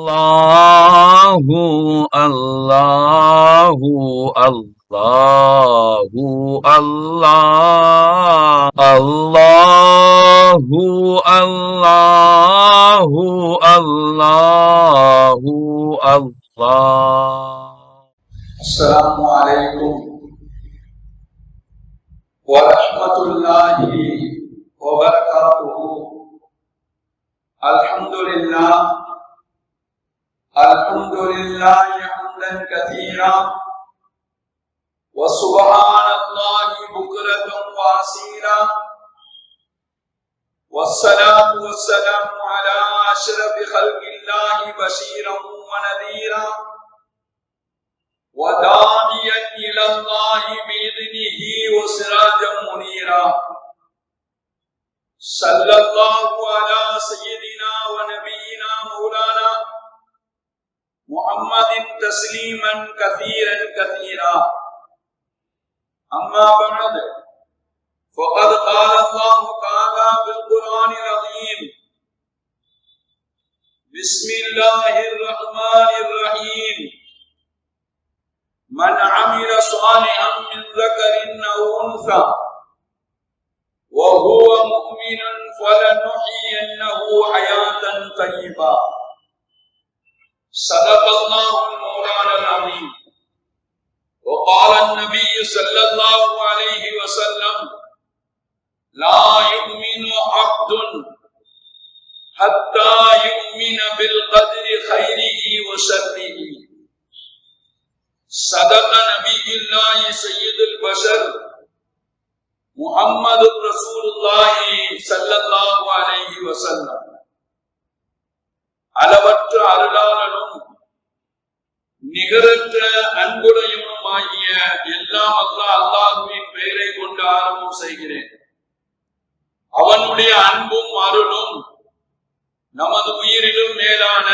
Allahu Allahu Allahu Allah Allahu Allahu Allahu Allah. Assalamualaikum warahmatullahi wabarakatuh. Alhamdulillahi hamdan katsiran wa subhanallahi bukratan wa asila. Wassalatu wassalamu ala ashrafi khalqillahi bashiran wa nadhira wa da'iyan ila Allahi bi'idhnihi wa sirajan munira. Sallallahu ala sayyidina wa nabiyyina maulana Muhammadin tasliman kathiran kathira. Amma ba'd, faqad qala Allah ta'ala fil Qur'anil azim. Bismillahir rahmanir rahim. Man 'amila salihan min dhakarin aw untha wa huwa mu'minun falanuhyiyannahu hayatan tayyibah. Sadaqallahul mawlanal azim. Wa qala an-nabiy sallallahu alayhi wa sallam, la yu'minu 'abdun hatta yu'mina bil qadri khairihi wa sharrihi. Sadaqa nabiyullahi sayyidul bashar Muhammadur Rasulullah sallallahu alayhi wa sallam. அளவற்ற அருளாளனும் நிகரற்ற அன்புடையவனுமாகிய எல்லாம் அல்லாஹ்வின் பெயரை கொண்டு ஆரம்பம் செய்கிறேன். அவனுடைய அன்பும் அருளும் நமது உயிரிலும் மேலான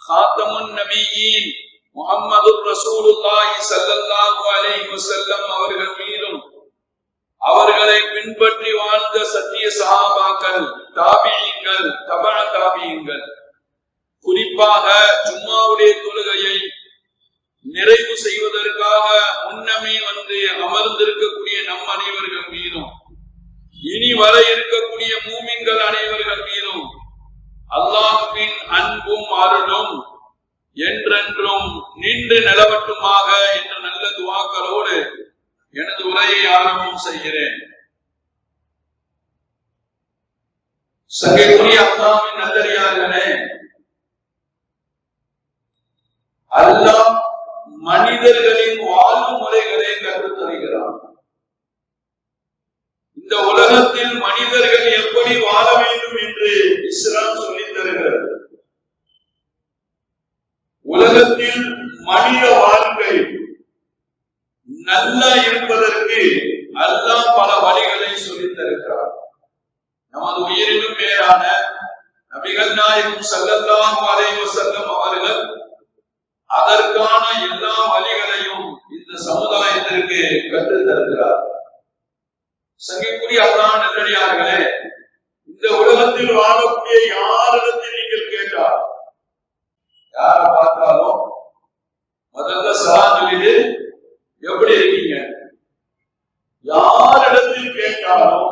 காத்தமுன் நபியின் முஹம்மதுர் ரசூலுல்லாஹி ஸல்லல்லாஹு அலைஹி வஸல்லம் அவர்கள் மீதும் அவர்களை பின்பற்றி வாழ்ந்த சத்திய சஹாபாக்கள், தாபிஈன்கள், தபஅ தாபிஈன்கள், குறிப்பாக ஜும்மாவுடைய தொழுகையை நிறைவு செய்வதற்காக முன்னமே வந்து அமர்ந்திருக்கக்கூடிய நம் அனைவர்கள் மீதும், இனி வர இருக்கக்கூடிய மூமின்கள் அனைவர்கள் மீதும் அல்லாஹ்வின் அன்பும் அருளும் என்றென்றும் நின்று நிலவட்டுமாக என்ற நல்ல துஆக்களோடு எனது உரையை ஆரம்பம் செய்கிறேன். சங்கைக்குரிய அல்லாஹ்வின் நல்லடியார்களே, அல்லாஹ் மனிதர்களின் வாழும் முறைகளை கற்றுத் தருகிறான். இந்த உலகத்தில் மனிதர்கள் எப்படி வாழ வேண்டும் என்று இஸ்லாம் சொல்லித் தருகிறது. உலகத்தில் மனித வாழ்க்கை நல்லா இருப்பதற்கு அல்லாஹ் பல வழிகளை சொல்லித் தருகிறார். நமது உயிரினும் மேலான நபிகள் நாயகம் ஸல்லல்லாஹு அலைஹி வஸல்லம் அவர்கள் அதற்கான எல்லா வழிகளையும் இந்த சமுதாயத்திற்கு கற்றுத் தருகிறார். சங்கைக்குரிய அல்லாஹ் நல்லடியார்களே, இந்த உலகத்தில் வாழக்கூடிய யாரிடத்தில் நீங்கள் கேட்டால், யார பார்த்தாலும் முதல்ல சலாம் சொல்லிட்டு எப்படி இருக்கீங்க, யாரிடத்தில் கேட்டாலும்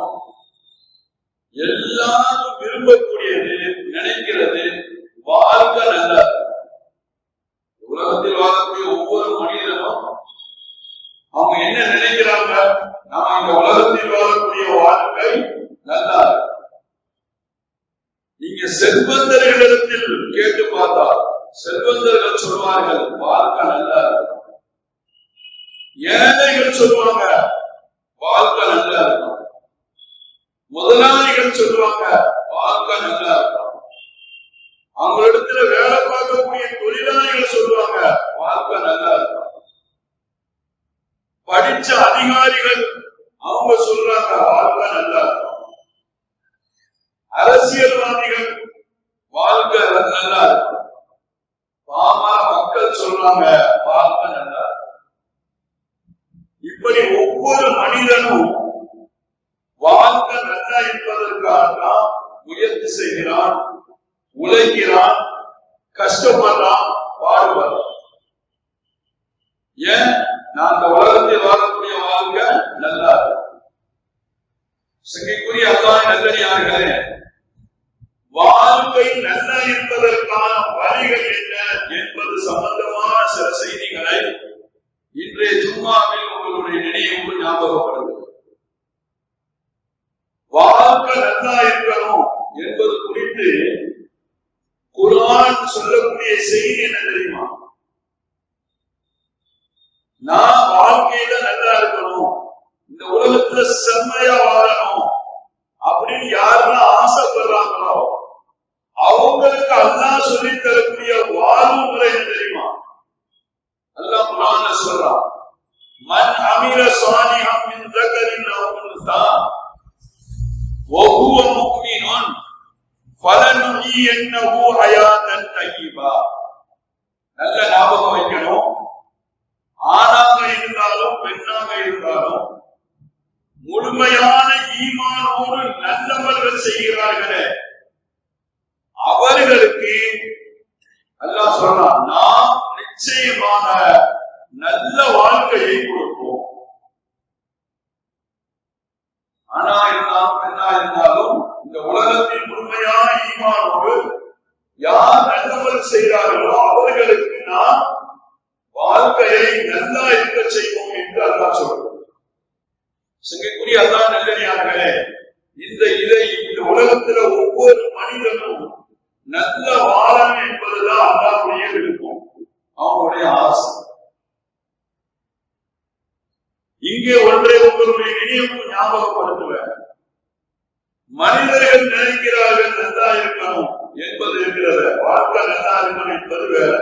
எல்லாரும் விரும்பக்கூடியது, நினைக்கிறது வாழ்க்கை நல்ல. உலகத்தில் வாழக்கூடிய ஒவ்வொரு மனிதனும் அவங்க என்ன நினைக்கிறாங்க, நான் இந்த உலகத்தில் வாழக்கூடிய வாழ்க்கை நல்லா. நீங்க செல்வந்தர்களிடத்தில் கேட்டு பார்த்தால் செல்வந்தர்கள் சொல்வார்கள் வாழ்க்கை நல்லா இருக்கும். ஏழைகள் சொல்லுவாங்க வாழ்க்கை நல்லா இருக்கும். முதலாளிகள் சொல்லுவாங்க வாழ்க்கை நல்லா இருக்கும். அவங்களிடத்துல வேலை பார்க்கக்கூடிய தொழிலாளிகள் சொல்லுவாங்க வாழ்க்கை நல்லா இருக்கும். படிச்ச அதிகாரிகள் அவங்க சொல்றாங்க வாழ்க்கை நல்லா இருக்கும். அரசியல்வாதிகள் வாழ்க்கை நல்லா இருக்கும். பாமர மக்கள் சொல்றாங்க வாழ்க்கை நல்லா இருக்கும். இப்படி ஒவ்வொரு மனிதனும் வாழ்க்கை நல்லா இருப்பதற்காக முயற்சி செய்கிறான், உழைக்கிறான், கஷ்டப்படுறான், பாடுபடுறான். ஏன்? நான் அந்த உலகத்தில் வாழக்கூடிய வாழ்க்கை நல்லா இருக்கு. சங்கைக்குரிய அல்லாஹ் நல்லடியார்களே, வாழ்க்கை நல்ல என்பதற்கான வழிகள் என்ன என்பது சம்பந்தமான சில செய்திகளை இன்றைய ஜும்மாவில் உங்களுடைய நினைவு ஞாபகப்படுத்தும். வாழ்க்கை நல்லா இருக்கணும் என்பது குறித்து குர்ஆன் சொல்லக்கூடிய செய்தி என்ன தெரியுமா? நான் வாழ்க்கையில நல்லா இருக்கணும், இந்த உலகத்துல செம்மையா வாழணும் அப்படின்னு யாரெல்லாம் ஆசைப்படுறாங்களோ அவங்களுக்கு அல்லாஹ் சொல்லி தரக்கூடிய வாழ்வு முறை என்ன தெரியுமா? அல்லாஹ் குர்ஆன்ல சொல்றான், மன் அமில சாலிஹன் மின் ذكرٍ أو أنثى وهو مؤمن فلنحيينه حياة طيبة. நல்ல ஞாபகம் வைக்கணும், ஆணாக இருந்தாலும் பெண்ணாக இருந்தாலும் முழுமையான ஈமானோடு நல்லவர்கள் செய்கிறார்களே அவர்களுக்கு அல்லாஹ் சொல்றான், நாம் நிச்சயமாக நல்ல வாழ்க்கையை கொடுப்போம். ஆணா இருந்தாலும் பெண்ணா இருந்தாலும் இந்த உலகத்தில் முழுமையான ஈமானோடு யார் நல்லவர்கள் செய்கிறார்களோ அவர்களுக்கு நாம் வாழ்க்கையை நல்லா இருக்க செய்வோம் என்று அல்லாஹ் சொல்றார். சங்கைக்குரிய அல்லாஹ் நல்லடியார்களே, இந்த உலகத்துல ஒவ்வொரு மனிதனும் நல்ல வாழணும் என்பதுதான் அல்லாஹ்வுடைய விருப்பம், அவங்களுடைய ஆசை. இங்கே ஒன்றை உங்களுடைய நினைவு ஞாபகப்படுத்துவேன். மனிதர்கள் நினைக்கிறார்கள் நல்லா இருக்கணும் என்பது இருக்கிறது, வாழ்க்கை நல்லா இருக்கணும் என்பது வேற.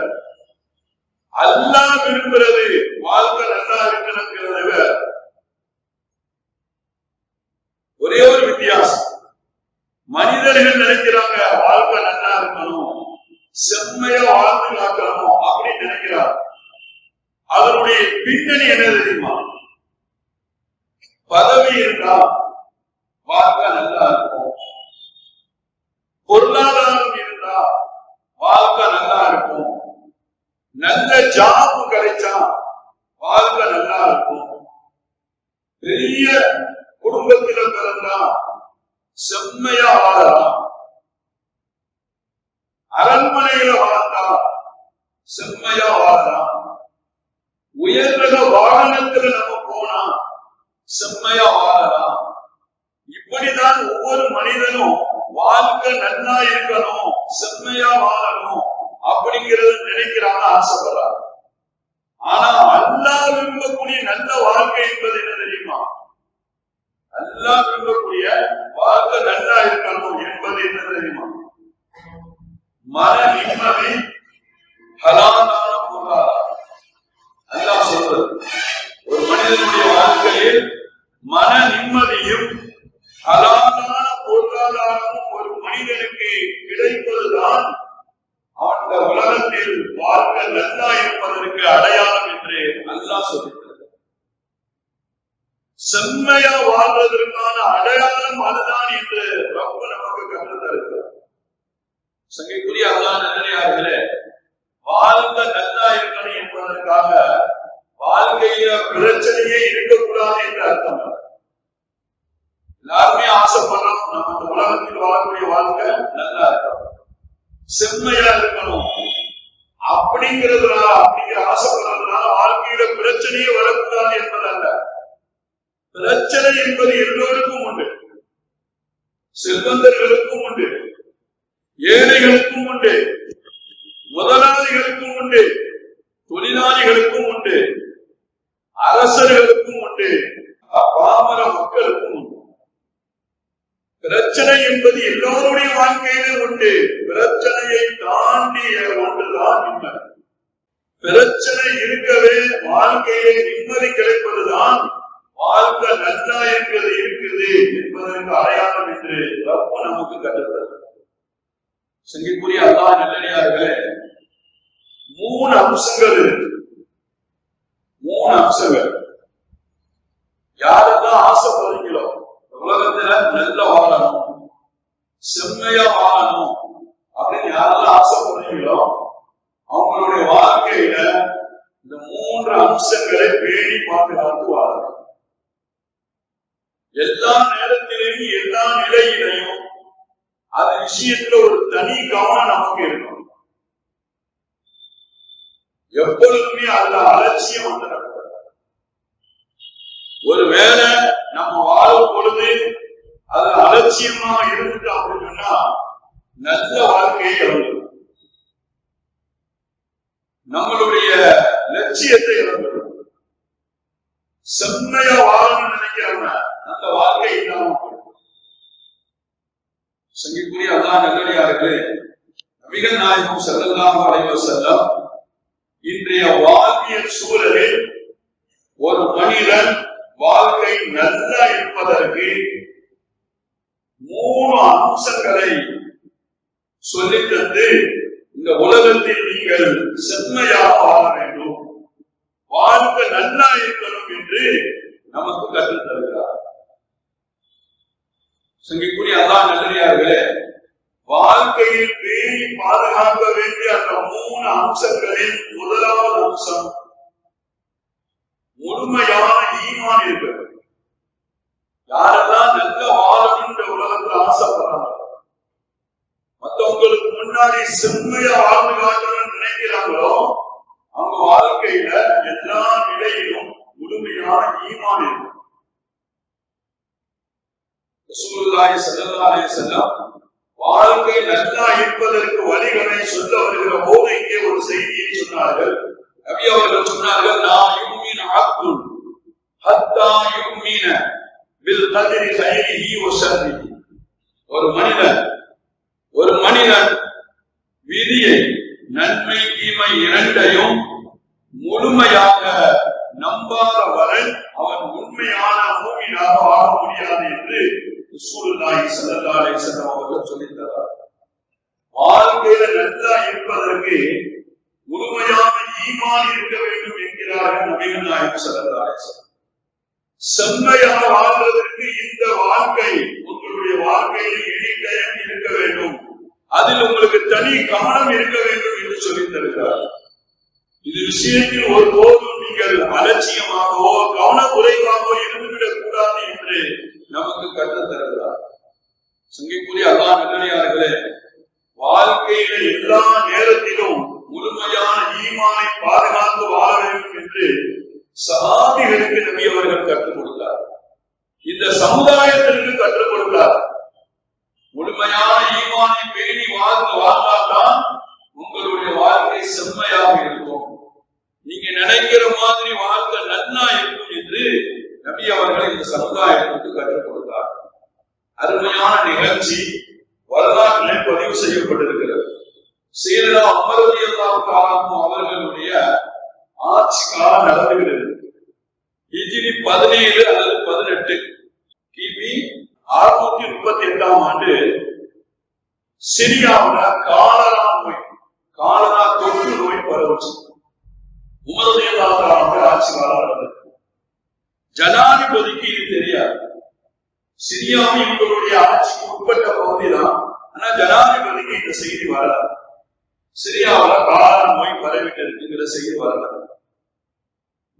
அல்லாஹ் விரும்புகிறது வாழ்க்கை நல்லா இருக்கணுங்கிறது வேற. ஒரே ஒரு வித்தியாசம், மனிதர்கள் நினைக்கிறாங்க வாழ்க்கை நல்லா இருக்கணும், செம்மையா வாழ்ந்து காக்கணும் அப்படின்னு நினைக்கிறார். அதனுடைய பின்னணி என்ன தெரியுமா? பதவி இருந்தா வாழ்க்கை நல்லா இருக்கும், பொருளாதாரம் இருந்தா வாழ்க்கை நல்லா இருக்கும், நல்ல ஜாப் கிடைச்சா வாழ்க்கை நல்லா இருக்கும், பெரிய குடும்பத்தில பிறந்தா செம்மையா வாழலாம், அரண்மனையில வாழ்ந்தா செம்மையா வாழலாம், உயர்ரக வாகனத்துல நம்ம போனா செம்மையா வாழலாம். இப்படிதான் ஒவ்வொரு மனிதனும் வாழ்க்கை நல்லா இருக்கணும், செம்மையா வாழணும் அப்படிங்கிறது நினைக்கிறாங்க, ஆசைப்படுறாங்க. ஆனா அல்லாஹ் விரும்பக்கூடிய நல்ல வாழ்க்கை என்பது என்ன தெரியுமா? அல்லாஹ் விரும்பக்கூடிய வாழ்க்கை நல்லா இருக்கணும் என்பது என்ன தெரியுமா? மன நிம்மதி, ஹலாலான பொருளாதாரம். அல்லாஹ் சொல்றது, ஒரு மனிதனுடைய வாழ்க்கையில் மன நிம்மதியும் ஹலாலான பொருளாதாரமும் ஒரு மனிதனுக்கு கிடைப்பதுதான் அவன் உலகத்தில் வாழ்க்கை நல்லா இருப்பதற்கு அடையாளம் என்று அல்லாஹ் சொல்லியிருக்கிறது. செம்மையா வாழ்வதற்கான அடையாளம் அதுதான் என்று ரப்பு நமக்கு கற்றுத்தருக்கிறார். சங்கைக்குரிய அல்லாஹ் நல்லடியார்களே, வாழ்க்கை நல்லா இருக்கணும் என்பதற்காக வாழ்க்கையில பிரச்சனையே இருக்கக்கூடாது என்று அர்த்தம். எல்லாருமே ஆசைப்படுறோம் நம்ம இந்த உலகத்தில் வாழக்கூடிய வாழ்க்கை நல்லா இருக்கணும், செம்மையா இருக்கணும் அப்படிங்கிற ஆசைப்படுறதுனால வாழ்க்கையில பிரச்சனையே வரக்கூடாது என்பதல்ல. பிரச்சனை என்பது எல்லோருக்கும் உண்டு, செல்வந்தர்களுக்கும் உண்டு, ஏழைகளுக்கும் உண்டு, முதலாளிகளுக்கும் உண்டு, தொழிலாளிகளுக்கும் உண்டு, அரசர்களுக்கும் உண்டு, பாமர மக்களுக்கும் உண்டு. பிரச்சனை என்பது எல்லோருடைய வாழ்க்கையிலே உண்டு. பிரச்சனையை தாண்டிய ஒன்றுதான் நிம்மதி. பிரச்சனை இருக்கவே வாழ்க்கையிலே நிம்மதி கிடைப்பதுதான் வாழ்க்கை நல்லா இருக்கிறது என்பதற்கு அடையாளம் என்று ரப்பு நமக்கு கற்றுத்தருகிறார். சங்கைக்குரிய அல்லாஹ் நல்லடியார்களே, 3 அம்சங்கள் இருக்கு. 3 அம்சங்கள். யாரெல்லாம் ஆசைப்படுறீங்களோ உலகத்துல நல்ல வாழணும், செம்மையா வாழணும் அப்படின்னு யாரெல்லாம் ஆசைப்படுறீங்களோ எல்லா நேரத்திலையும் எல்லா நிலையிலையும் அது விஷயத்துல ஒரு தனி கவனம் நமக்கு இருக்கும். எப்பொழுதுமே அதுல அலட்சியம் வந்துடக்கூடாது. ஒருவேளை நம்ம வாழும் பொழுது அது அலட்சியமா இருந்துட்டு அப்படின்னு சொன்னா நல்ல வாழ்க்கையை இழந்துடும், நம்மளுடைய லட்சியத்தை இழந்துடும். செம்மையா வாழணும்னு நினைக்கிறவங்க அந்த வாழ்க்கை இல்லாம போயிடும். சங்கிக்குரிய அல்லாஹ் நல்லடியார்களே, நபிகள் நாயகம் ஸல்லல்லாஹு அலைஹி வஸல்லம் இன்றைய வாழ்வியல் சூழலில் ஒரு மனிதன் வாழ்க்கை நல்லா இருப்பதற்கு 3 அம்சங்களை சொல்லித் தந்து இந்த உலகத்தில் நீங்கள் செம்மையாக வாழ வேண்டும், வாழ்க்கை நல்லா இருக்கணும் என்று நமக்கு கற்றுத் தருகிறார். சங்கிக்குரிய அல்லாஹ் நல்லடியார்களே, வாழ்க்கையில் பேணி பாதுகாக்க வேண்டிய அந்த 3 அம்சங்களில் முதலாவது அம்சம் முழுமையான ஈமான் இருக்கிறது. யாரெல்லாம் நல்ல வாழணுன்ற உலகத்தில் ஆசைப்படுறாங்க, மற்றவங்களுக்கு முன்னாடி செம்மையா வாழ்ந்து காட்டணும்னு நினைக்கிறாங்களோ அவங்க வாழ்க்கையில எல்லா நிலையிலும் முழுமையான ஈமான் இருக்கும். ரசூலுல்லாஹி ஸல்லல்லாஹு அலைஹி வஸல்லம் வாழ்க்கை நல்லா இருப்பதற்கு வழிகளை சொல்ல வருகிற போது இங்கே ஒரு செய்தியை சொன்னார்கள். நபி அவர்கள் சொன்னார்கள், லா யுமினு அப்துன் ஹத்தா யுமின பில் கத்ரி கைரிஹி வ ஷர்ரிஹி. ஒரு மனிதன் விதியை, நன்மை தீமை இரண்டையும் முழுமையாக நம்பாத வரை அவன் உண்மையான மூமினாக வாழ முடியாது என்று ரசூலுல்லாஹி ஸல்லல்லாஹு அலைஹி வஸல்லம் அவர்கள் சொல்லித் தந்தார். வாழ்க்கையில நல்லா இருப்பதற்கு முழுமையான ஈமான் இருக்க வேண்டும் என்கிறார்கள் நபிகள் நாயகம் ஸல்லல்லாஹு அலைஹி வஸல்லம். செம்மையாக வாழ்வதற்கு இந்த வாழ்க்கை உங்களுடைய வாழ்க்கையில் இணைக்கையாக இருக்க வேண்டும், அதில் உங்களுக்கு தனி கவனம் இருக்க வேண்டும் என்று சொல்லித் தருகிறார். இது விஷயத்தில் ஒருபோதும் நீங்கள் அலட்சியமாகவோ கவனக்குறைவாகவோ இருந்துவிடக் கூடாது என்று நமக்கு கற்றுத் தருகிறார். சங்கிக்குரிய அல்லாஹ் நல்லடியார்களே, வாழ்க்கையில எல்லா நேரத்திலும் முழுமையான ஈமானை பாதுகாத்து வாழ வேண்டும் என்று சஹாபிகளுக்கு நபி அவர்கள் கற்றுக் கொடுத்தார். இந்த சமுதாயத்திற்கு கற்றுக் கொடுத்தார். முழுமையான ஈமானை பேணி வாழ்ந்தால்தான் உங்களுடைய வாழ்க்கை செம்மையாக இருக்கும், நீங்க நினைக்கிற மாதிரி வாழ்க்கை நன்னா இருக்கும் என்று நபி அவர்கள் இந்த சமுதாயத்திற்கு கற்றுக் கொடுத்தார். அருமையான நிகழ்ச்சி வரலாற்றிலே பதிவு செய்யப்பட்டிருக்கிறது. சீரா உமர் ரலியல்லாஹு அன்ஹு அவர்களுடைய ஆட்சி காலம் நடந்துகிறது. ஹிஜ்ரி 17 அல்லது 18 கிபி 638ஆம் ஆண்டு சிரியாவுல காலரா தொற்று நோய் பரவுச்சு. உமர் ரலியல்லாஹு அன்ஹு ஆட்சி காலம் நடந்தது. ஜனாதிபதிக்கு இது தெரியாது. சிரியாவும் இவங்களுடைய ஆட்சிக்கு உட்பட்ட பகுதிதான், ஆனா ஜனாதிபதிக்கு இந்த செய்தி வரல. சிரியாவுல காலரா நோய் பரவிட்டு இருக்குங்கிற செய்தி வரல.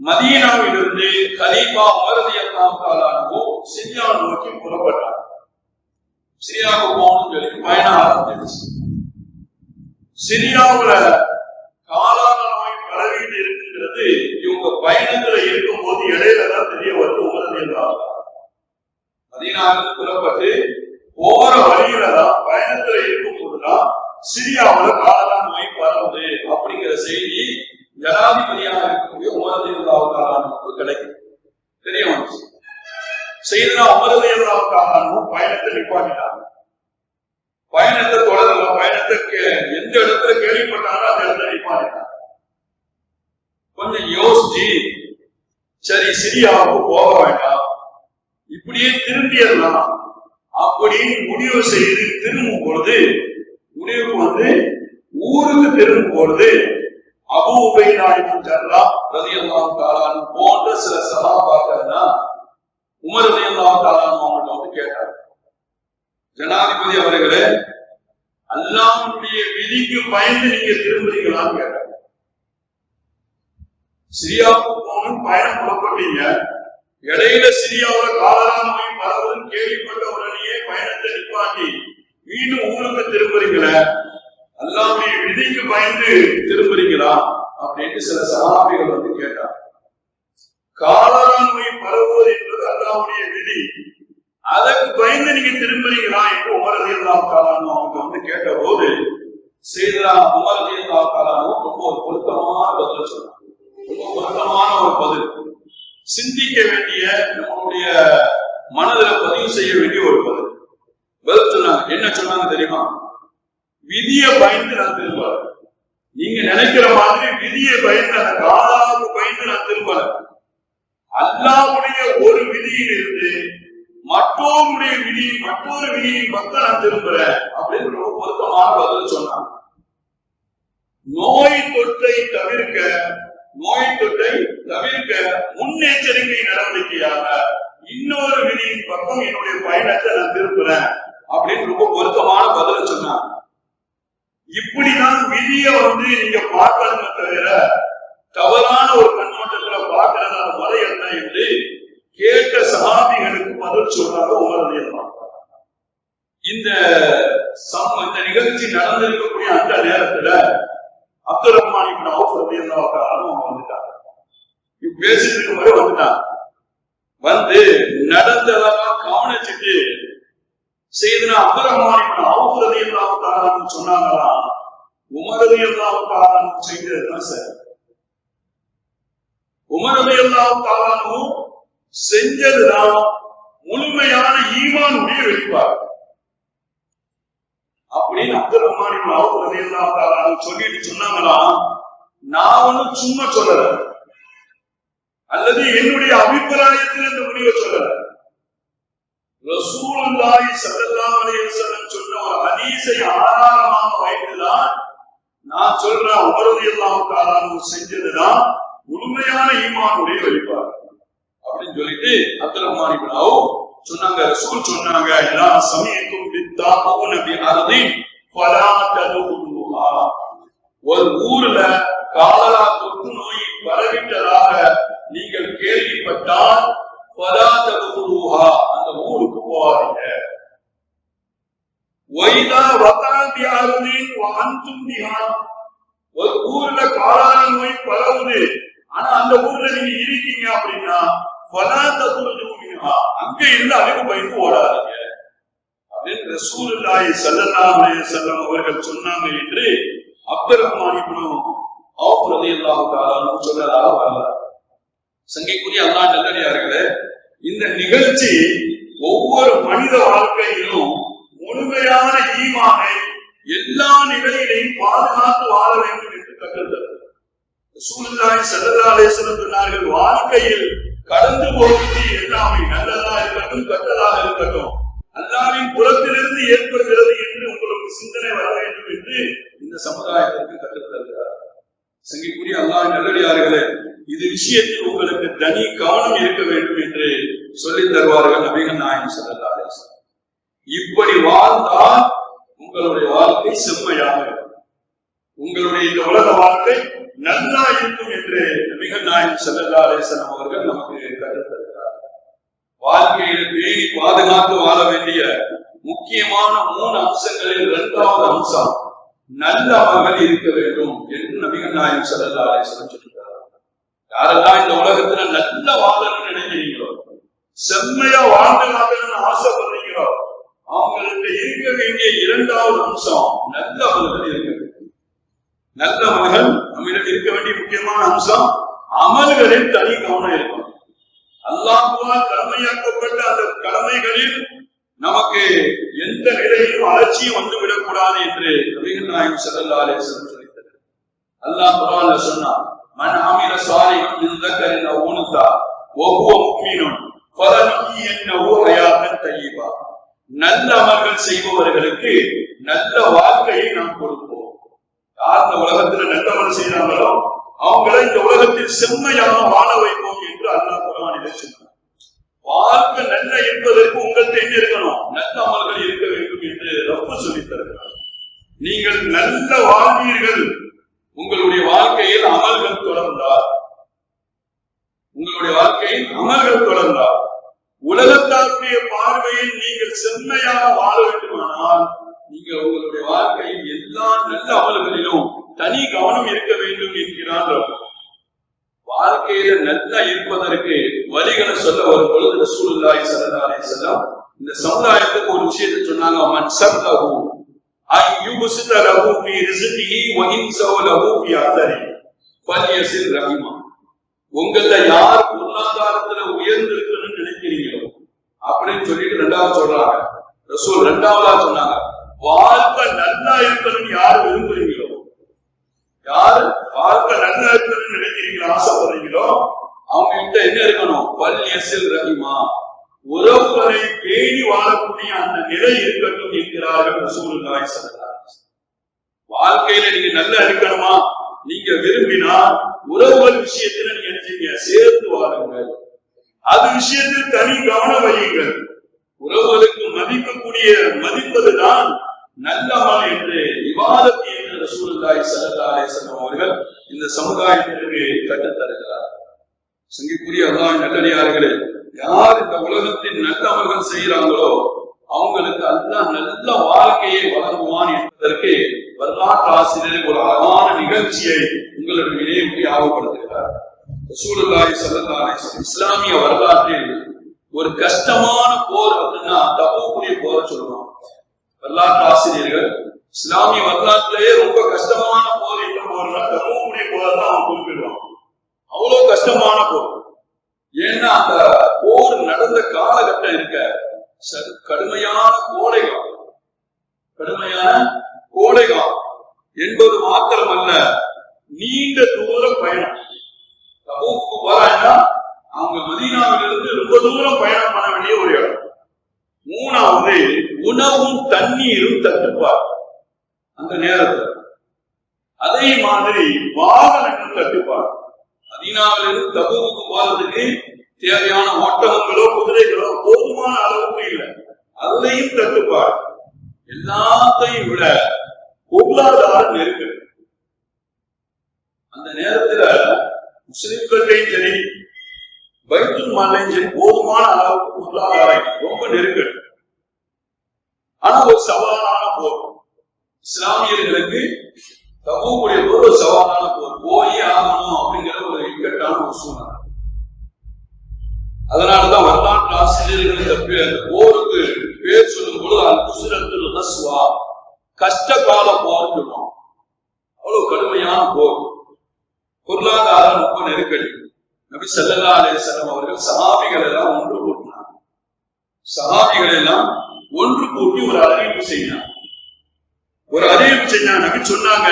மதீனாவிலிருந்து கலீஃபா உமர் ரலியல்லாஹு அன்ஹு சிரியா நோக்கி புறப்பட்டார். சிரியாவுக்கு போகணும்னு சொல்லி பயணம் ஆரம்பிச்சு. சிரியாவுல காலான நோய் பரவிட்டு இருக்குங்கிறது இவங்க பயணத்துல இருக்கும் போது இடையிலதான் தெரிய வந்து உமர் ரலியல்லாஹு அன்ஹு மதீனாவிலிருந்து புறப்பட்டு போற வழியிலதான் பயணத்துல இருக்கும் போதுதான் சிரியாவுல காலான நோய் பரவுது அப்படிங்கிற செய்தி ஜனாதிபதியாக இருக்கக்கூடிய உமர் ரலியல்லாஹு அன்ஹுக்கு கிடைக்கும், தெரிய வந்துச்சு. செய்தனா உமர் ரலியல்லாஹு அன்ஹு பயணத்தை நிப்பாட்டினாங்க. பயணத்தை தொடரல. பயணத்தை எந்த இடத்துல கேள்விப்பட்டாலும் அந்த இடத்துல நிப்பாட்டினாங்க. கொஞ்சம் யோசிச்சு, சரி சிரியாவுக்கு போக வேண்டாம், இப்படியே திரும்பிடலாம் அப்படின்னு முடிவு செய்து திரும்பும் பொழுது, முடிவுக்கு வந்து ஊருக்கு திரும்பும் பொழுது அபூ உபைதா இப்னு ஜர்ராஹ் ரலியல்லாஹு தஆலா அன்ஹு போன்ற சில சஹாபாக்கள் உமர் ரலியல்லாஹு தஆலா அன்ஹு அவங்கள்ட்ட வந்து கேட்டாங்க, ஜனாதிபதி அவர்களே, அல்லாஹ்வுடைய விதிக்கு பயந்து நீங்க திரும்புறீங்களான்னு கேட்டாங்க. சிரியாவுக்கு போகணும் பயணம் புறப்பட்டீங்க, இடையில சிரியாவுல காலரா நோய் பரவுதுன்னு கேள்விப்பட்ட உடனேயே பயணத்தை நிப்பாட்டி மீண்டும் ஊருக்கு திரும்புறீங்களே, அல்லாஹ்வுடைய விதிக்கு பயந்து திரும்புறீங்களா அப்படின்னு சில சஹாபிகள் வந்து கேட்டாங்க. காலரா நோய் பரவுவது என்பது அல்லாஹ்வுடைய விதி, அதற்கு பயந்து நீங்க திரும்புறீங்களா என்று உமர் ரலியல்லாஹு தஆலா அவங்க வந்து கேட்ட போது செய்தா உமர் ரலியல்லாஹு தஆலா ரொம்ப ஒரு பொருத்தமான பதில் சொன்னாங்க. ரொம்ப பொருத்தமான ஒரு பதில், சிந்திக்க வேண்டிய, நம்மளுடைய மனதில் பதிவு செய்ய வேண்டிய ஒரு பதில் சொன்னாங்க. என்ன சொன்னாங்க தெரியுமா? விதியை பயந்து நான் திரும்பல. நீங்க நினைக்கிற மாதிரி விதியை பயந்து, அந்த காலாவுக்கு பயந்து நான் திரும்பல. அல்லாஹ்வுடைய ஒரு விதியிலிருந்து மற்றொரு விதியின் பக்கம் நான் திரும்புறேன் அப்படின்னு ரொம்ப பொருத்தமான பதில் சொன்னாங்க. நோய் தொற்றை தவிர்க்க முன்னெச்சரிக்கை நடவடிக்கையாக இன்னொரு விதியின் பக்கம் என்னுடைய பயணத்தை நான் திரும்புறேன் அப்படின்னு ரொம்ப பொருத்தமான பதில் சொன்னாங்க. இப்படிதான் விதிய வந்து நீங்க பார்க்கணுமே தவிர தவறான ஒரு கண்ணோட்டத்துல பார்க்கிறதான முறை என்ன என்று கேட்ட சஹாபிகளுக்கு பதில் சொல்றாங்க உமர் ரலியல்லாஹு தஆலா. இந்த நிகழ்ச்சி நடந்திருக்கக்கூடிய அந்த நேரத்துல அப்துல் ரஹ்மான் இப்னு அவுஃப் ரலியல்லாஹு தஆலா வந்துட்டாங்க. பேசிட்டு இருக்கும்போது வந்துட்டாங்க. வந்து நடந்ததெல்லாம் கவனிச்சுட்டு செய்தனா அப்துல் ரஹ்மான் இப்னு அவுஃப் ரலியல்லாஹு தஆலா சொன்னாங்களா, உமர் ரலியல்லாஹு தஆலா செய்ததுதான் சரி. உமர் ரலியல்லாஹு தஆலா செஞ்சதுதான் முழுமையான ஈமானுடைய வெளிப்பாடு அப்படின்னு அப்துல் ரஹ்மான் இப்னு அவுஃப் ரலியல்லாஹு தஆலா சொல்லிட்டு சொன்னாங்களா, நான் ஒன்னும் சும்மா சொல்லல, அல்லது என்னுடைய அபிப்பிராயத்தில் இந்த முடிவை சொல்லல. ரசூலுல்லாஹி ஸல்லல்லாஹு அலைஹி வஸல்லம் சொன்ன ஒரு ஹதீஸை ஆதாரமாக வைத்துதான் நான் சொல்றேன், உமர் ரலியல்லாஹு தஆலா செஞ்சதுதான் முழுமையான ஈமானுடைய வெளிப்பாடு அப்படின்னு சொல்லிட்டு அப்துல் ரஹ்மான் இப்னு அவுஃப் சொன்னாங்க. ரசூல் சொன்னாங்க, இதா சமீஅத்தும் பித்தாஊன பிஅர்தின் ஃபலா ததுஹுலுஹா. ஒரு ஊர்ல காலரா தொற்று நோய் பரவிட்டதாக நீங்கள் கேள்விப்பட்டால் ஃபலா ததுஹுலுஹா, அந்த ஊருக்கு போகாதீங்க. வைதா வகா பிஅர்தின் வஅன்தும் பிஹா, ஒரு ஊர்ல காலரா நோய் பரவுது, ஆனா அந்த ஊர்ல நீங்க இருக்கீங்க அப்படின்னா அங்க இருந்து அதுக்கு பயந்து ஓடாதீங்க அப்படின்னு ரசூலுல்லாஹி ஸல்லல்லாஹு அலைஹி வஸல்லம் அவர்கள் சொன்னாங்க என்று அப்துல் ரஹ்மான் இப்னு அவுஃப் ரலியல்லாஹு தஆலா சொன்னதாக வரலாறு. சங்கைக்குரிய அல்லாஹ் நல்லடியார்களே, இந்த நிகழ்ச்சி ஒவ்வொரு மனித வாழ்க்கையிலும் முழுமையான ஈமானை எல்லா நிலையிலையும் பாதுகாத்து வாழ வேண்டும் என்று கற்றுத்தரும். ரசூலுல்லாஹி ஸல்லல்லாஹு அலைஹி வஸல்லம் சொன்னார்கள், வாழ்க்கையில் கடந்து போவது எல்லாமே நல்லதா இருக்கட்டும் கெட்டதாக இருக்கட்டும் அல்லாஹ்வின் புறத்திலிருந்து ஏற்படுகிறது என்று உங்களுக்கு சிந்தனை வர வேண்டும் என்று இந்த சமுதாயத்திற்கு கற்றுத் தருகிறார். சங்கைக்குரிய அல்லாஹ் நல்லடியார்களே, இது விஷயத்தில் உங்களுக்கு தனி கவனம் இருக்க வேண்டும் என்று சொல்லித் தருவார்கள் நபிகள் நாயகம் ஸல்லல்லாஹு அலைஹி வஸல்லம். இப்படி வாழ்ந்தால் உங்களுடைய வாழ்க்கை செம்மையாக இருக்கும், உங்களுடைய இந்த உலக வாழ்க்கை நல்லா இருக்கும் என்று நபிகள் நாயகம் ஸல்லல்லாஹு அலைஹி வஸல்லம் அவர்கள் நமக்கு கற்றுத் தருகிறார். வாழ்க்கையில பேணி பாதுகாத்து வாழ வேண்டிய முக்கியமான 3 அம்சங்களில் 2வது அம்சம் நல்ல அமல்கள் இருக்க வேண்டும் என்று நபிகள் நாயகம் ஸல்லல்லாஹு அலைஹி வஸல்லம் சொல்லியிருக்கிறார். யாரெல்லாம் இந்த உலகத்துல நல்ல வாழணும்னு நினைக்கிறீங்களோ, செம்மையா வாழ்ந்து வாழணும்னு ஆசைப்படுறீங்களோ, அவங்களுக்கு இருக்க வேண்டிய 2வது அம்சம் நல்ல அமல்கள் இருக்க வேண்டும். நல்ல அமல்கள் நம்மிடம் இருக்க வேண்டிய முக்கியமான அம்சம், அமல்களில் தனி கவனம் இருக்கும். அல்லாஹ்வால் கடமையாக்கப்பட்ட அந்த கடமைகளில் நமக்கு எந்த நிலையிலும் அலட்சியம் வந்துவிடக் கூடாது என்று நபிகள் நாயகம் ஸல்லல்லாஹு அலைஹி வஸல்லம் சொல்லித்தார். அல்லாஹ் குர்ஆன்ல சொன்னார், மன் அமில ஸாலிஹன் மின் ذكرٍ أو أنثى وهو مؤمن فلنحيينه حياة طيبة. நல்ல அமல்கள் செய்பவர்களுக்கு நல்ல வாழ்க்கையை நாம் கொடுப்போம். யார் இந்த உலகத்துல நல்ல அமல் செய்யறாங்களோ அவங்களை இந்த உலகத்தில் செம்மையாக வாழ வைப்போம் என்று அல்லாஹ் குர்ஆனிலே சொன்னார். வாழ்க்கை நல்ல என்பதற்கு உங்கள்கிட்ட என்ன இருக்கணும்? நல்ல அமல்கள் இருக்க வேண்டும் என்று ரப்பு சொல்லித் தருகிறார். நீங்கள் நல்ல வாழ்வீர்கள், உங்களுடைய வாழ்க்கையில் அமல்கள் தொடர்ந்தால், உங்களுடைய உங்களுடைய வாழ்க்கையில் அமல்கள் தொடர்ந்தால், உலகத்தாருடைய பார்வையில் நீங்கள் செம்மையாக வாழ வேண்டுமானால் நீங்கள் உங்களுடைய வாழ்க்கையில் எல்லா நல்ல அமல்களிலும் தனி கவனம் இருக்க வேண்டும் என்கிறார். வாழ்க்கையில நல்லா இருப்பதற்கு வழிகளை சொல்ல வரும் பொழுது ரசூலுல்லாஹி ஸல்லல்லாஹு அலைஹி வஸல்லம் இந்த சமுதாயத்துக்கு ஒரு விஷயத்தை சொன்னாங்க. மன் சர்ரஹு அன் யுப்ஸித லஹு ஃபீ ரிஸ்கிஹி வ இன்ஸஹு லஹு ஃபீ அத்ரிஹி ஃபல்யஸில் ரஹிமா. உங்கள யார் பொருளாதாரத்துல உயர்ந்திருக்கணும்னு நினைக்கிறீங்களோ அப்படின்னு சொல்லிட்டு ரெண்டாவது சொல்றாங்க. ரசூல் ரெண்டாவதா சொன்னாங்க, வாழ்க்கை நல்லா இருக்கணும்னு யாரு விரும்புறீங்களோ, யாரு வாழ்க்கை நல்லா இருக்கணும்னு நினைக்கிறீங்களோ, ஆசைப்படுறீங்களோ, அவங்க கிட்ட என்ன இருக்கணும்? ஃபல்யஸில் ரஹிமா, உறவுகளை பேணி வாழக்கூடிய அந்த நிலை இருக்கட்டும் என்கிறார்கள் ரசூலுல்லாஹி ஸல்லல்லாஹு அலைஹி வஸல்லம். வாழ்க்கையில நீங்க நல்லா இருக்கணுமா, நீங்க விரும்பினா உறவுகள் விஷயத்துல நீங்க நினைச்சீங்க சேர்ந்து வாழுங்கள், அது விஷயத்தில் தனி கவனம் வையுங்கள். உறவுகளுக்கு மதிக்கக்கூடிய மதிப்பதுதான் நல்ல அமல் என்று இபாதத் என்று ரசூலுல்லாஹி ஸல்லல்லாஹு அலைஹி வஸல்லம் அவர்கள் இந்த சமுதாயத்திற்கு கற்றுத் தருகிறார். சங்கிக்குரிய அல்லாஹ்வின் நல்லடியார்களே, யார் இந்த உலகத்தின் நல்ல அமல்கள் செய்யறாங்களோ அவங்களுக்கு அல்லாஹ் நல்ல வாழ்க்கையை வழங்குவான் என்பதற்கு வரலாற்று ஆசிரியர் ஒரு அழகான நிகழ்ச்சியை உங்களுடைய நினைவுக்கு ஞாபகப்படுத்துகிறார். ரசூலுல்லாஹி ஸல்லல்லாஹு அலைஹி வஸல்லம் இஸ்லாமிய வரலாற்றில் ஒரு கஷ்டமான போர் அப்படின்னா தபூக்குடைய போரை சொல்லுவாங்க. வரலாற்று ஆசிரியர்கள் இஸ்லாமிய வரலாற்றிலேயே ரொம்ப கஷ்டமான போர் என்ற போர்னா தபூக்குடைய போர் தான் அவங்க குறிப்பிடுவாங்க. அவ்வளவு கஷ்டமான போர். ஏன்னா அந்த போர் நடந்த காலகட்டம் இருக்க கடுமையான கோடைகாலம், கடுமையான கோடைகாலம் என்பது மாத்திரமல்ல, நீண்ட தூர பயணம். தபூக்கு போறாங்கன்னா அவங்க மதீனாவிலிருந்து ரொம்ப தூரம் பயணம் பண்ண வேண்டிய ஒரு இடம். மூணாவது, உணவும் தண்ணீரும் தட்டுப்பாடு அந்த நேரத்தில். அதே மாதிரி வாகனங்கள் தட்டுப்பாடு. மதீனாவிலிருந்து தபூக்கு போறதுக்கு தேவையான ஒட்டகங்களோ குதிரைகளோ போதுமான அளவுக்கு இல்லை, அதுலயும் தட்டுப்பாடு. எல்லாத்தையும் விட பொருளாதார நெருக்கடி. அந்த நேரத்துல முஸ்லிம்கள்லையும் சரி பைத்துல் மாலையும் சரி போதுமான அளவுக்கு பொருளாதாரம் ரொம்ப நெருக்கடி. ஆனா ஒரு சவாலான போர். இஸ்லாமியர்களுக்கு தபூக்குடைய போர் ஒரு சவாலான போர், போயே ஆகணும் அப்படிங்கிற ஒரு இக்கட்டான ஒரு சூழ்நிலை. அதனாலதான் வரலாற்று ஆசிரியர்கள் அந்த போருக்கு பேர் சொல்லும் பொழுது அல்-குஸ்ரத்துல் கஸ்வா, கஷ்ட கால போர் சொல்லுவோம். அவ்வளவு கடுமையான போர், பொருளாதாரம் ரொம்ப நெருக்கடி. நபி ஸல்லல்லாஹு அலைஹி வஸல்லம் அவர்கள் சஹாபிகள் எல்லாம் ஒன்று கூட்டினார். சஹாபிகள் எல்லாம் ஒன்று கூட்டி ஒரு அறிவிப்பு செய்தார். ஒரு அறிவிப்பு செஞ்சாங்க. நபி சொன்னாங்க,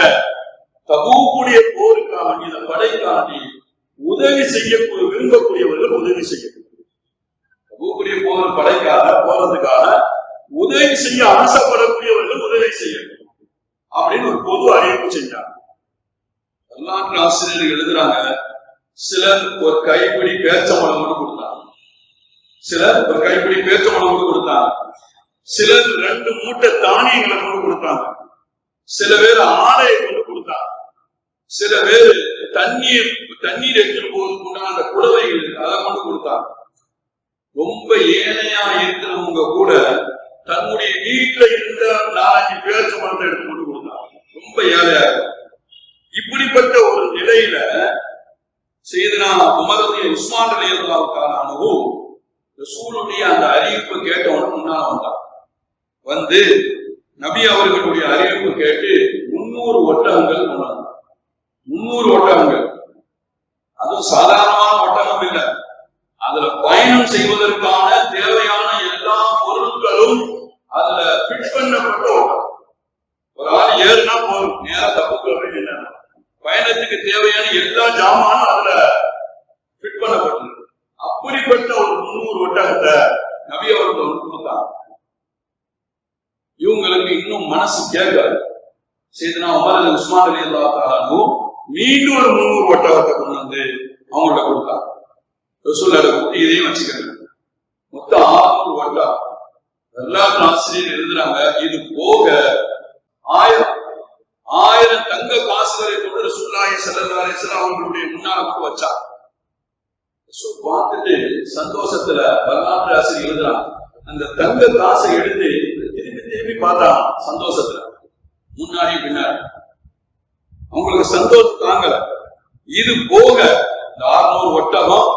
தபூக்குடைய போருக்காக இந்த படைக்காண்டி உதவி செய்யக்கூடிய விரும்பக்கூடியவர்கள் உதவி செய்யக்கூடிய தபூக்குடைய போர் படைக்காக போறதுக்காக உதவி செய்ய ஆசைப்படக்கூடியவர்கள் உதவி செய்யணும் அப்படின்னு ஒரு பொது அறிவிப்பு செஞ்சாங்க. வரலாற்று ஆசிரியர்கள் எழுதுறாங்க, சிலர் ஒரு கைப்பிடி பேச்சம்பழம் கொண்டு கொடுத்தாங்க, சிலர் ஒரு கைப்பிடி பேச்சம்பழம் கொண்டு கொடுத்தாங்க, சிலர் 2 மூட்டை தானியங்களை கொண்டு கொடுத்தாங்க, சில பேர் ஆடையை கொண்டு கொடுத்தாங்க, சில பேர் தண்ணீர் எடுத்துட்டு போவதுக்குண்டான அந்த குடவைகள் அதை கொண்டு கொடுத்தாங்க. ரொம்ப ஏழையா இருக்கிறவங்க கூட தன்னுடைய வீட்டுல இருந்த 4-5 பேச்சம்பழத்தை எடுத்து கொண்டு கொடுத்தாங்க, ரொம்ப ஏழையா. இப்படிப்பட்ட ஒரு நிலையில சையதுனா உமர் உஸ்மான் ரலியல்லாஹு தஆலா அன்ஹு ரசூலுடைய அந்த அறிவிப்பு கேட்டவன முன்னால வந்தார். வந்து நபி அவர்களுடைய அறிவிப்பு கேட்டு 300 ஒட்டகங்கள் கொண்டாங்க. 300 ஒட்டகங்கள். அதுவும் சாதாரணமான ஒட்டகம் இல்லை, அதுல பயணம் செய்வதற்கான தேவையான எல்லா பொருட்களும் அதுல ஃபிட் பண்ணப்பட்ட ஒட்டகம். ஒரு ஆள் ஏறுனா போதும், நேரா தப்புக்கு என்ன பயணத்துக்கு தேவையான எல்லா ஜாமானும் அதுல ஃபிட் பண்ணப்பட்டிருக்கு. அப்படிப்பட்ட ஒரு 300 ஒட்டகத்தை நபி அவர்கள் கொடுத்தாங்க. இவங்களுக்கு இன்னும் மனசு கேட்காது. சையதுனா உமர் உஸ்மான் ரலியல்லாஹு தஆலா அன்ஹு மீண்டும் ஒரு 300 ஒட்டகத்தை கொண்டு வந்து அவங்கள்ட்ட கொடுத்தாங்க. ரசூலுல்லாஹி கொடுத்து இதையும் வச்சுக்கிறாங்க. மொத்தம் 600 ஒட்டகம். வரலாற்று ஆசிரியர் எழுதுறாங்க, இது போக 1000 தங்க காசுகளை கொண்டு ரசூலுல்லாஹி ஸல்லல்லாஹு அலைஹி வஸல்லம் அவங்களுடைய முன்னால வச்சாங்க. பார்த்துட்டு சந்தோஷத்துல வரலாற்று ஆசிரியர் எழுதுறான், அந்த தங்க காசை எடுத்து திரும்பி திரும்பி பார்த்தா சந்தோஷத்துல முன்னாடி பின்னாடி அவங்களுக்கு சந்தோஷம் தாங்கல. இது போக 600 ஒட்டகம்,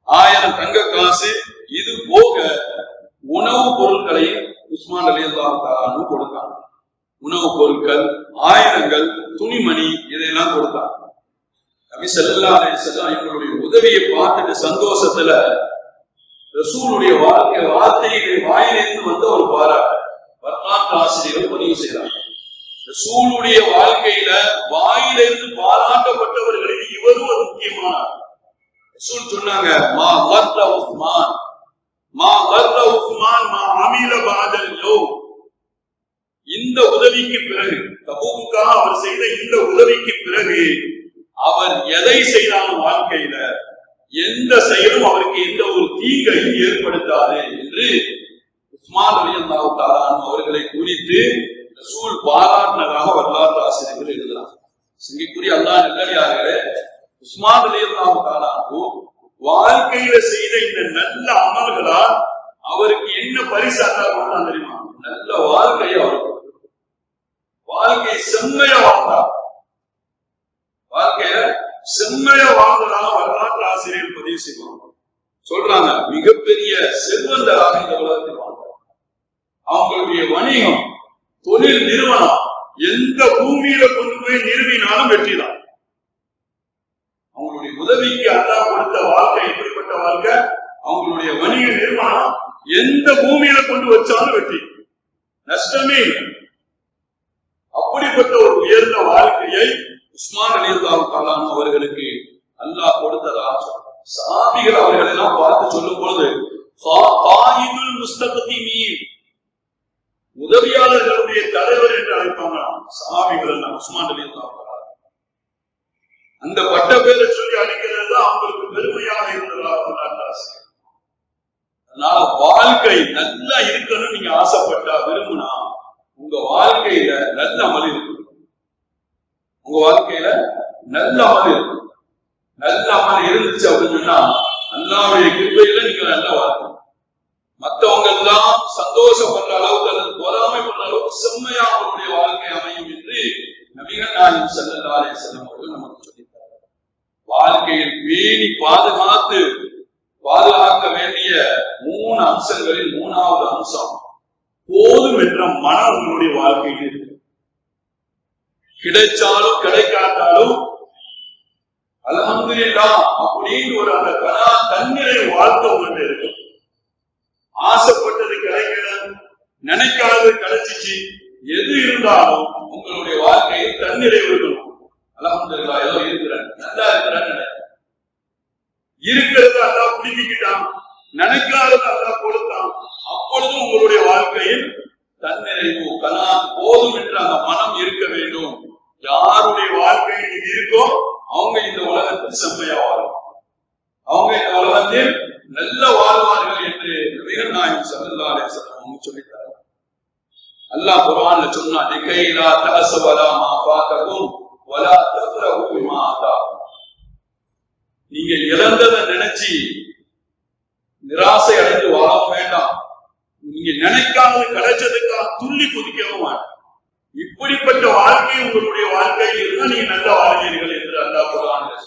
1000 தங்க காசு, இது போக உணவுப் பொருட்களையும் உஸ்மான் ரலியல்லாஹு தஆலா கொடுத்தாங்க. உணவுப் பொருட்கள், ஆயுதங்கள், துணிமணி இதையெல்லாம் கொடுத்தாங்க. நபி ஸல்லல்லாஹு அலைஹி வஸல்லம் எங்களுடைய உதவியை பார்த்துட்டு சந்தோஷத்துல ரசூலுடைய வார்த்தையை வாயிலிருந்து வந்த ஒரு பாராட்டு வரலாற்று ஆசிரியர்கள் பதிவு செய்யறாங்க. ரசூலுடைய வாழ்க்கையில வாயிலிருந்து பாராட்டப்பட்டவர்களில் இவரும் ஒரு முக்கியமானவர். ரசூல் சொன்னாங்க, மா கர்ர உஸ்மான் மா கர்ர உஸ்மான் மா அமில பாதல் யௌம். இந்த உதவிக்கு பிறகு, தபூக்குக்காக அவர் செய்த இந்த உதவிக்கு பிறகு அவர் எதை செய்தாலும் வாழ்க்கையில எந்த செயலும் அவருக்கு எந்த ஒரு தீங்கையும் ஏற்படுத்தாது என்று உஸ்மான் ரலியல்லாஹு தஆலா அவர்களை குறித்து ரசூல் பாராட்டினதாக வரலாற்று ஆசிரியர்கள் எழுதுகிறார். சங்கைக்குரிய அல்லாஹ் நல்லடியார்களே, உஸ்மான் ரலியல்லாஹு தஆலா வாழ்க்கையில செய்த இந்த நல்ல அமல்களால் அவருக்கு என்ன பரிசு அல்லாஹ் தெரியுமா? நல்ல வாழ்க்கையை அவருக்கு, வாழ்க்கை செம்மையா வாழ்ந்தார், வாழ்க்கையில செம்மையா வாழ்ந்ததாக வரலாற்று ஆசிரியர் பதிவு செய்வாங்க. சொல்றாங்க, மிகப்பெரிய செல்வந்தராக இந்த உலகத்தில் வாழ்ந்தார். அவங்களுடைய வணிகம், தொழில் நிறுவனம் எந்த பூமியில கொண்டு போய் நிறுவினாலும் வெற்றிதான். அவங்களுடைய உதவிக்கு அல்லாஹ் கொடுத்த வாழ்க்கை எப்படிப்பட்ட வாழ்க்கை? அவங்களுடைய வணிக நிறுவனம் எந்த பூமியில கொண்டு வச்சாலும் வெற்றி, நஷ்டமே இல்லை. அப்படிப்பட்ட ஒரு உயர்ந்த வாழ்க்கையை உஸ்மான் ரலியல்லாஹு தஆலா அவர்களுக்கு அல்லாஹ் கொடுத்ததாக சஹாபிகள் அவர்கள் எல்லாம் பார்த்து சொல்லும் பொழுது, காயிதுல் முஸ்தக்திமீன், உதவியாளர்களுடைய தலைவர் என்று அழைப்பாங்க சஹாபிகள் எல்லாம் உஸ்மான் ரலியல்லாஹு தஆலா. அந்த பட்ட பேரை சொல்லி அழைக்கிறது தான் அவங்களுக்கு பெருமையாக இருந்ததாக. அதனால வாழ்க்கை நல்லா இருக்கணும் நீங்க ஆசைப்பட்டா, விரும்புனா உங்க வாழ்க்கையில நல்ல அமல் இருக்கு. உங்க வாழ்க்கையில நல்ல அமல் இருக்கு. நல்ல அமல் இருந்துச்சு அப்படின்னு சொன்னா அல்லாஹ்வுடைய கிருபையில நீங்க நல்ல வாழ்க்கை, மற்றவங்க எல்லாம் சந்தோஷப்படுற அளவுக்கு அல்லது பொறாமைப்படுற அளவுக்கு செம்மையா அவங்களுடைய வாழ்க்கை அமையும் என்று நபிகள் நாயகம் ஸல்லல்லாஹு அலைஹி வஸல்லம் அவர்கள் நமக்கு சொல்லித்தார். வாழ்க்கையில் பேணி பாதுகாக்க வேண்டிய 3 அம்சங்களில் 3வது அம்சம் போதும் என்ற மனம் உங்களுடைய வாழ்க்கையில் இருக்கு. கிடைச்சாலும் கிடைக்காட்டாலும் அல்ஹம்துலில்லாஹ் அப்படின்னு ஒரு அந்த தன்னிறை வாழ்க்கை உங்கள்கிட்ட இருக்கும். ஆசைப்பட்டது கிடைக்கல, நினைக்காதது கிடைச்சிச்சு, எது இருந்தாலும் உங்களுடைய வாழ்க்கையில் தன்னிறைவு இருக்கணும். அல்ஹம்துலில்லாஹ் ஏதோ இருக்கிறேன், நல்லா இருக்கிறேன்னு இருக்கிறது அல்லாஹ் பிடிக்கிட்டான், நினைக்காதது அல்லாஹ் கொடுத்தான். அப்பொழுது உங்களுடைய வாழ்க்கையில் தன்னிறைவு போதும் என்ற அந்த மனம் இருக்க வேண்டும். யாருடைய வாழ்க்கையில் இது இருக்கோ அவங்க இந்த உலகத்தில் செம்மையா வாழும், அவங்க இந்த உலகத்தில் நல்ல வாழ்வார்கள் என்று நபிகள் நாயகம் ஸல்லல்லாஹு அலைஹி வஸல்லம் சொல்லித்தார். அல்லாஹ் குர்ஆன்ல சொன்னா, லிகைலா தஅஸவலா மா ஃபாதகும் வலா தஃரஹு பிமா ஆதாகும். நீங்க இழந்ததை நினைச்சு நிராசை அடைந்து வாழ வேண்டாம். நீங்க நினைக்காத கிடைச்சதுக்காக துள்ளி குதிக்கவும் வேண்டாம். இப்படிப்பட்ட வாழ்க்கை உங்களுடைய வாழ்க்கையில் இருந்தா நீங்க நல்ல வாழ்வீர்கள் என்று அல்லாஹ் குர்ஆனில்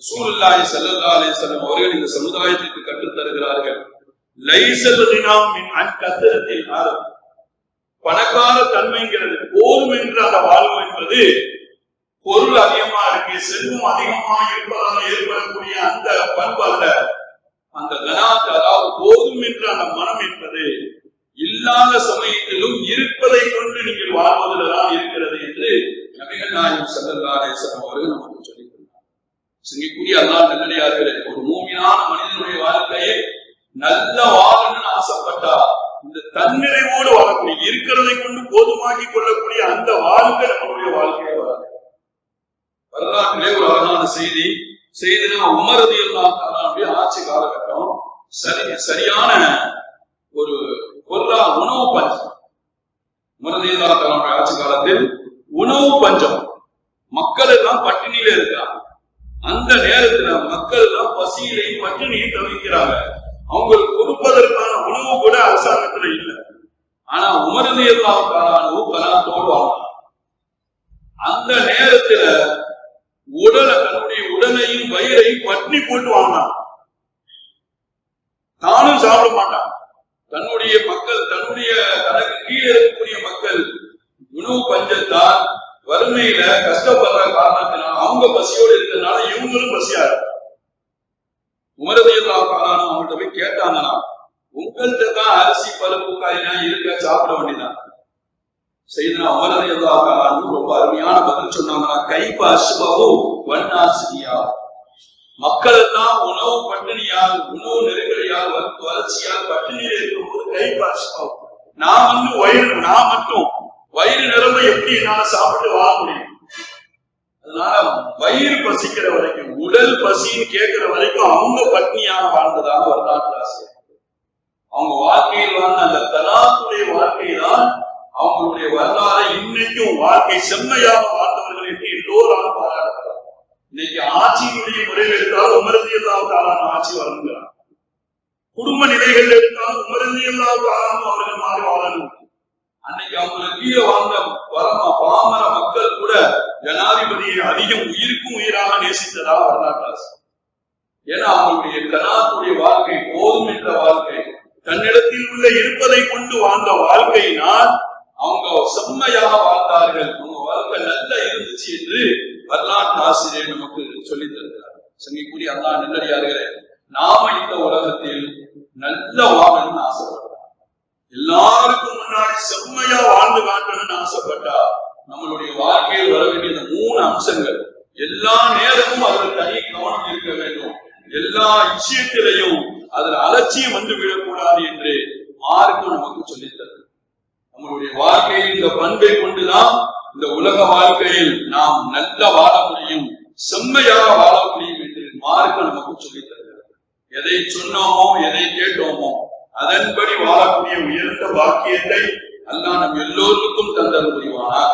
ரசூலுல்லாஹி ஸல்லல்லாஹு அலைஹி வஸல்லம் அவர்கள் இந்த சமுதாயத்திற்கு கற்றுத் தருகிறார்கள். லைஸல் கினாம் மின் அன் கத்ரத்தில் ஆரம். பணக்கார தன்மைங்கிறது போதும் என்ற அந்த வாழ்வு என்பது பொருள் அதிகமா இருக்கு, செல்வம் அதிகமா இருப்பதால் ஏற்படக்கூடிய அந்த பண்பு அல்ல. அந்த கனாத், அதாவது போதும் என்ற அந்த மனம் என்பது இல்லாத சமயத்திலும் இருப்பதை கொண்டு நீங்கள் வாழ்வதில்தான் இருக்கிறது என்று நபிகள் நாயகம் ஸல்லல்லாஹு அலைஹி வஸல்லம் அவர்கள் நமக்கு சொல்லிக் கொடுத்தார். சங்கைக்குரிய அல்லாஹ் நல்லடியார்களே, ஒரு மூமினான மனிதனுடைய வாழ்க்கையை நல்ல வாழணும்னு ஆசைப்பட்டா இந்த தன்னிறைவோடு வாழக்கூடிய, இருக்கிறதை கொண்டு போதுமாக்கி கொள்ளக்கூடிய அந்த வாழ்க்கை நம்மளுடைய வாழ்க்கையை வராது. வரலாற்றிலே ஒரு அழகான செய்தினா உமர் ரலியல்லாஹு தஆலாவுடைய ஆட்சி காலகட்டம் சரியான ஒரு உணவு பஞ்சம். உமர் ரலியல்லாஹு தஆலாவுடைய ஆட்சி காலத்தில் உணவு பஞ்சம், மக்கள் எல்லாம் பட்டினியில இருக்கிறாங்க. அந்த நேரத்துல மக்கள் எல்லாம் பசியிலையும் பட்டினியும் தவிக்கிறாங்க. அவங்களுக்கு கொடுப்பதற்கான உணவு கூட அரசாங்கத்துல இல்லை. ஆனா உமர் ரலியல்லாஹு தஆலா அன்ஹு கனாத்தோடு வாழ்ந்தாங்க. அந்த நேரத்துல தன்னுடைய உடலையும் வயிறையும் பட்டினி போட்டு வாழ்ந்தாங்க. தானும் சாப்பிட மாட்டான். தன்னுடைய மக்கள், தனக்கு கீழே இருக்கக்கூடிய மக்கள் உணவு பஞ்சத்தால் வறுமையில கஷ்டப்படுற காரணத்தினால் அவங்க பசியோடு இருக்கிறதுனால இவங்களும் பசியா இருக்கு. உமர் ரலியல்லாஹு தஆலா அவங்கள்ட்ட போய் கேட்டாங்கன்னா, உங்கள்கிட்ட தான் அரிசி பருப்பு காய்கறி இருக்க, சாப்பிட வேண்டியதான். செய்தனா உமர் ரலியல்லாஹு தஆலா ரொம்ப அருமையான பதில் சொன்னாங்கன்னா, கைப்ப அஷ்பஹு வன்னாசியா, மக்கள் எல்லாம் உணவு பட்டினியால், உணவு நெருக்கடியால், வறட்சியால் பட்டினியில் இருக்கும்போது கைப்ப அஷ்பஹு, நான் மட்டும் வயிறு நிரம்ப எப்படி என்னால சாப்பிட்டு வாழ முடியும்? அதனால வயிறு பசிக்கிற வரைக்கும், உடல் பசின்னு கேட்கிற வரைக்கும் அவங்க பட்னியாக வாழ்ந்ததாக வரலாற்று ஆசிரியர். அவங்க வாழ்க்கையில் வாழ்ந்த அந்த தலாத்துடைய வாழ்க்கைதான் அவங்களுடைய வரலாறு. இன்னைக்கும் வாழ்க்கை செம்மையாக வாழ்ந்தவர்கள் என்று எல்லோராலும் பாராட்டுகிறார். இன்னைக்கு ஆட்சியினுடைய முறையில் எடுத்தாலும் உமர் ரலியல்லாஹு தஆலா ஆட்சி வழங்குகிறார். குடும்ப நிலைகள் எடுத்தாலும் உமர் ரலியல்லாஹு தஆலா அவர்கள் மாறி வாழணும். அன்னைக்கு அவங்களுக்கு கீழே வாழ்ந்த பாமர மக்கள் கூட ஜனாதிபதியை அதிகம் உயிருக்கும் உயிராக நேசித்ததாக வரலாற்று. ஏன்னா அவங்களுடைய கனாத்துடைய வாழ்க்கை போதும் என்ற வாழ்க்கை, தன்னிடத்தில் உள்ள இருப்பதை கொண்டு வாழ்ந்த வாழ்க்கையினால் அவங்க செம்மையாக வாழ்ந்தார்கள். அவங்க வாழ்க்கை நல்லா இருந்துச்சு என்று வரலாற்று ஆசிரியர் நமக்கு சொல்லித் தருகிறார். சங்கிக்குரிய அல்லாஹ் நல்லடியார்களே, நாம இந்த உலகத்தில் நல்ல வாழணும்னு ஆசைப்படுறோம். எல்லாருக்கும் முன்னாடி செம்மையா வாழ்ந்து காட்டணும்னு ஆசைப்பட்டா நம்மளுடைய வாழ்க்கையில் வர வேண்டிய 3 அம்சங்கள், எல்லா நேரமும் அதில் தனி கவனம் இருக்க வேண்டும். எல்லா விஷயத்திலையும் அதில் அலட்சியம் வந்து விடக்கூடாது என்று மார்க்கம் நமக்கு சொல்லித் தருகிறது. நம்மளுடைய வாழ்க்கையில் இந்த பண்பை கொண்டுதான் இந்த உலக வாழ்க்கையில் நாம் நல்ல வாழ முடியும், செம்மையாக வாழ முடியும் என்று மார்க்கம் நமக்கு சொல்லித் தருகிறது. எதை சொன்னோமோ, எதை கேட்டோமோ அதன்படி வாழக்கூடிய உயர்ந்த பாக்கியத்தை அல்லாஹ் நம் எல்லோருக்கும் தந்தல் புரிவானாக.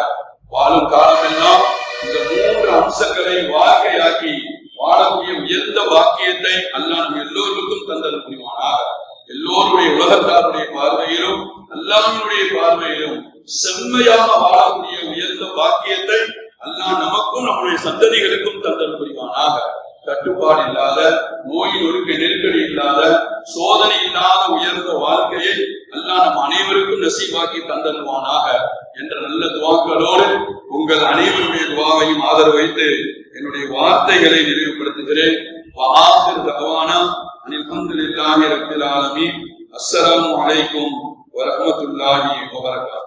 வாழும் காலமெல்லாம் இந்த 3 அம்சங்களை வாழ்க்கையாக்கி வாழக்கூடிய உயர்ந்த பாக்கியத்தை அல்லாஹ் நம் எல்லோருக்கும் தந்தல் புரிவானாக. எல்லோருடைய உலகத்தாருடைய பார்வையிலும் அல்லாஹ்வினுடைய பார்வையிலும் செம்மையாக வாழக்கூடிய உயர்ந்த பாக்கியத்தை அல்லாஹ் நமக்கும் நம்முடைய சந்ததிகளுக்கும் தந்தல் புரிவானாக. கட்டுப்பாடு இல்லாத, நோய் நொறுக்க நெருக்கடி இல்லாத, சோதனை இல்லாத உயர்ந்த வாழ்க்கையை அல்லாஹ் நம் அனைவருக்கும் நசீபாக்கி தந்தல்வானாக என்ற நல்ல துவாக்களோடு உங்கள் அனைவருடைய துவாவையும் ஆதரவு வைத்து என்னுடைய வார்த்தைகளை நிறைவுபடுத்துகிறேன். அஸ்ஸலாமு அலைக்கும் வரஹ்மத்துல்லாஹி வபரகாத்துஹு.